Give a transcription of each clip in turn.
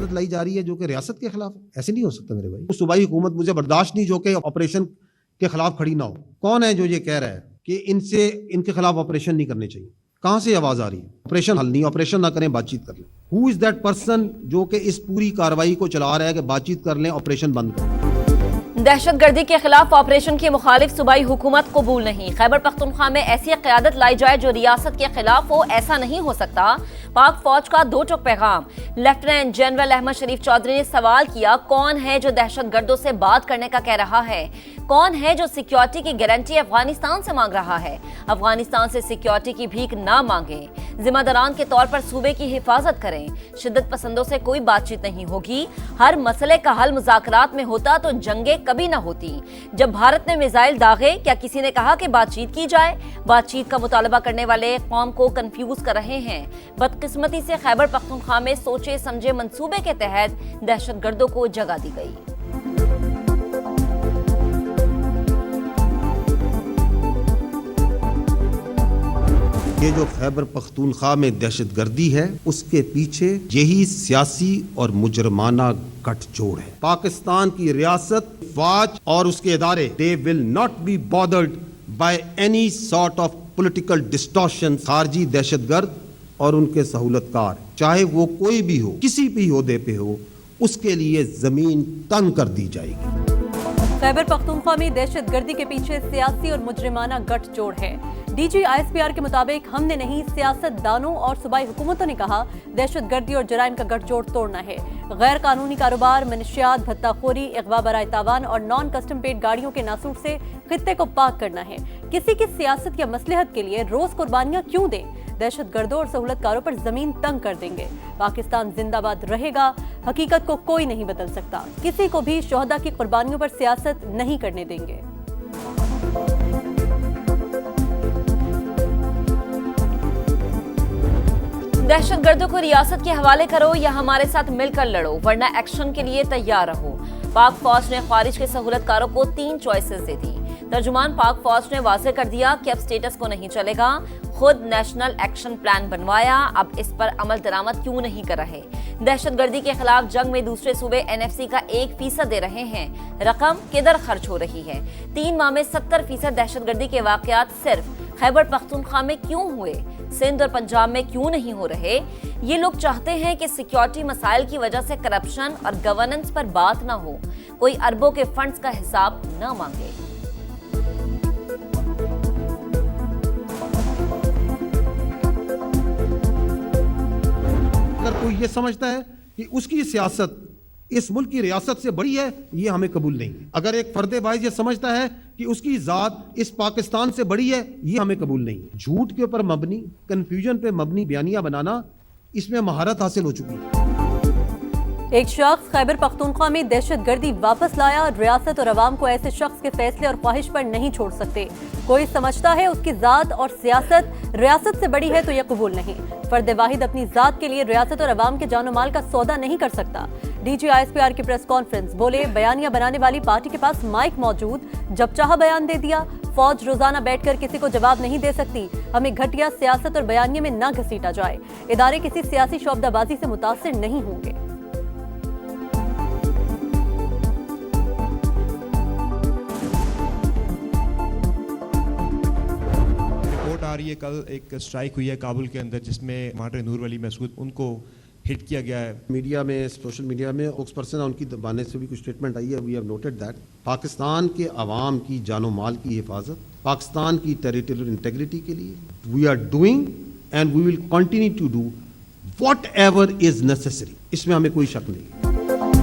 قیادت لائی جا رہی ہے جو کہ ریاست کے خلاف ہے. ایسے نہیں ہو سکتا میرے بھائی. صوبائی حکومت مجھے برداشت نہیں جو کہ آپریشن کے خلاف کھڑی نہ ہو. کون ہے جو یہ کہہ رہا ہے کہ ان کے خلاف آپریشن نہیں کرنے چاہیے؟ کہاں سے آواز آ رہی ہے؟ آپریشن حل نہیں، آپریشن نہ کریں، بات چیت کر لیں. ہو از دیٹ پرسن جو کہ اس پوری کارروائی کو چلا رہا ہے کہ بات چیت کر لیں، آپریشن بند کریں؟ دہشت گردی کے خلاف آپریشن کی مخالف صوبائی حکومت قبول نہیں. خیبر پختونخوا میں ایسی قیادت لائی جائے جو ریاست کے خلاف ہو، ایسا نہیں ہو سکتا. پاک فوج کا دو ٹوک پیغام. لیفٹیننٹ جنرل احمد شریف چودھری نے سوال کیا، کون ہے جو دہشت گردوں سے بات کرنے کا کہہ رہا ہے؟ کون ہے جو سیکیورٹی کی گارنٹی افغانستان سے مانگ رہا ہے؟ افغانستان سے سیکیورٹی کی بھیک نہ مانگیں. ذمہ داران کے طور پر صوبے کی حفاظت کریں. شدت پسندوں سے کوئی بات چیت نہیں ہوگی. ہر مسئلے کا حل مذاکرات میں ہوتا تو جنگیں کبھی نہ ہوتی. جب بھارت نے میزائل داغے، کیا کسی نے کہا کہ بات چیت کی جائے؟ بات چیت کا مطالبہ کرنے والے قوم کو کنفیوز کر رہے ہیں. بدقسمتی سے خیبر پختونخوا میں سوچے سمجھے منصوبے کے تحت دہشت گردوں کو جگہ دی گئی. یہ جو خیبر پختونخوا میں دہشت گردی ہے اس کے پیچھے یہی سیاسی اور مجرمانہ گٹھ جوڑ ہے. پاکستان کی ریاست، فوج اور اس کے ادارے they will not be bothered by any sort of political distortion. خارجی دہشت گرد اور ان کے سہولت کار چاہے وہ کوئی بھی ہو، کسی بھی عہدے پہ ہو، اس کے لیے زمین تنگ کر دی جائے گی. خیبر پختونخوا میں دہشت گردی کے پیچھے سیاسی اور مجرمانہ گٹھ جوڑ ہے. D G I S P R کے مطابق ہم نے نہیں، سیاست دانوں اور صوبائی حکومتوں نے کہا دہشت گردی اور جرائم کا گٹھ جوڑ توڑنا ہے. غیر قانونی کاروبار، منشیات، بھتہ خوری، اغوا برائے تاوان اور نان کسٹم پیڈ گاڑیوں کے ناسور سے خطے کو پاک کرنا ہے. کسی کی سیاست یا مصلحت کے لیے روز قربانیاں کیوں دیں؟ دہشت گردوں اور سہولت کاروں پر زمین تنگ کر دیں گے. پاکستان زندہ باد رہے گا. حقیقت کو کوئی نہیں بدل سکتا. کسی کو بھی شہداء کی قربانیوں پر سیاست نہیں کرنے دیں گے. دہشت گردوں کو ریاست کے حوالے کرو یا ہمارے ساتھ مل کر لڑو، ورنہ ایکشن کے لیے تیار رہو. پاک فوج نے خارج کے سہولت کاروں کو 3 چوائسز دے دی. ترجمان پاک فوج نے واضح کر دیا کہ اب سٹیٹس کو نہیں چلے گا. خود نیشنل ایکشن پلان بنوایا، اب اس پر عمل درآمد کیوں نہیں کر رہے؟ دہشت گردی کے خلاف جنگ میں دوسرے صوبے NFC کا 1% دے رہے ہیں. رقم کدھر خرچ ہو رہی ہے؟ 3 ماہ میں 70% دہشت گردی کے واقعات صرف خیبر پختونخوا میں کیوں ہوئے؟ سندھ اور پنجاب میں کیوں نہیں ہو رہے؟ یہ لوگ چاہتے ہیں کہ سیکیورٹی مسائل کی وجہ سے کرپشن اور گورننس پر بات نہ ہو، کوئی اربوں کے فنڈز کا حساب نہ مانگے. اگر کوئی یہ سمجھتا ہے کہ اس کی سیاست اس ملک کی ریاست سے بڑی ہے، یہ ہمیں قبول نہیں ہے. اگر ایک فرد واحد یہ سمجھتا ہے کہ اس کی ذات اس پاکستان سے بڑی ہے، یہ ہمیں قبول نہیں ہے. جھوٹ کے اوپر مبنی، کنفیوژن پہ مبنی بیانیہ بنانا، اس میں مہارت حاصل ہو چکی ہے. ایک شخص خیبر پختونخوا میں دہشت گردی واپس لایا. ریاست اور عوام کو ایسے شخص کے فیصلے اور خواہش پر نہیں چھوڑ سکتے. کوئی سمجھتا ہے اس کی ذات اور سیاست ریاست سے بڑی ہے تو یہ قبول نہیں. فرد واحد اپنی ذات کے لیے ریاست اور عوام کے جان و مال کا سودا نہیں کر سکتا. D G I S P R کی پریس کانفرنس. بولے بیانیہ بنانے والی پارٹی کے پاس مائک موجود، جب چاہا بیان دے دیا. فوج روزانہ بیٹھ کر کسی کو جواب نہیں دے سکتی. ہمیں گھٹیا سیاست اور بیانیے میں نہ گھسیٹا جائے. ادارے کسی سیاسی شعبدہ بازی سے متاثر نہیں ہوں گے. آ رہی ہے کل ایک اسٹرائک ہوئی ہے کابل کے اندر جس میں ماڈر نور ولی مسعود ان کو ہٹ کیا گیا ہے. میڈیا میں، سوشل میڈیا میں اسپوکس پرسن ان کی زبان سے بھی کچھ اسٹیٹمنٹ آئی ہے. We have noted that Pakistan کے عوام کی جان و مال کی حفاظت، پاکستان کی ٹیریٹریل انٹیگریٹی کے لیے we are doing and we will continue to do whatever is necessary. اس میں ہمیں کوئی شک نہیں.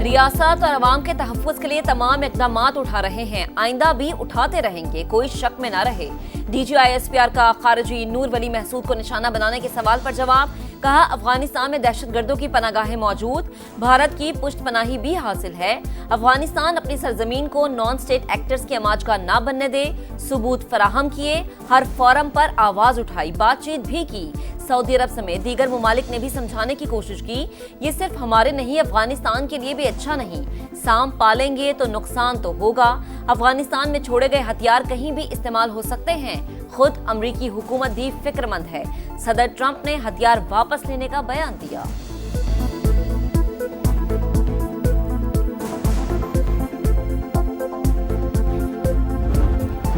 ریاست اور عوام کے تحفظ کے لیے تمام اقدامات اٹھا رہے ہیں، آئندہ بھی اٹھاتے رہیں گے، کوئی شک میں نہ رہے. D G I S P R کا خارجی نور ولی محسود کو نشانہ بنانے کے سوال پر جواب. کہا افغانستان میں دہشت گردوں کی پناہ گاہیں موجود، بھارت کی پشت پناہی بھی حاصل ہے. افغانستان اپنی سرزمین کو نان سٹیٹ ایکٹرز کی آماج کا نہ بننے دے. ثبوت فراہم کیے، ہر فورم پر آواز اٹھائی، بات چیت بھی کی. سعودی عرب سمیت دیگر ممالک نے بھی سمجھانے کی کوشش کی یہ صرف ہمارے نہیں، افغانستان کے لیے بھی اچھا نہیں. سام پالیں گے تو نقصان تو ہوگا. افغانستان میں چھوڑے گئے ہتھیار کہیں بھی استعمال ہو سکتے ہیں. خود امریکی حکومت بھی فکر مند ہے. صدر ٹرمپ نے ہتھیار واپس لینے کا بیان دیا.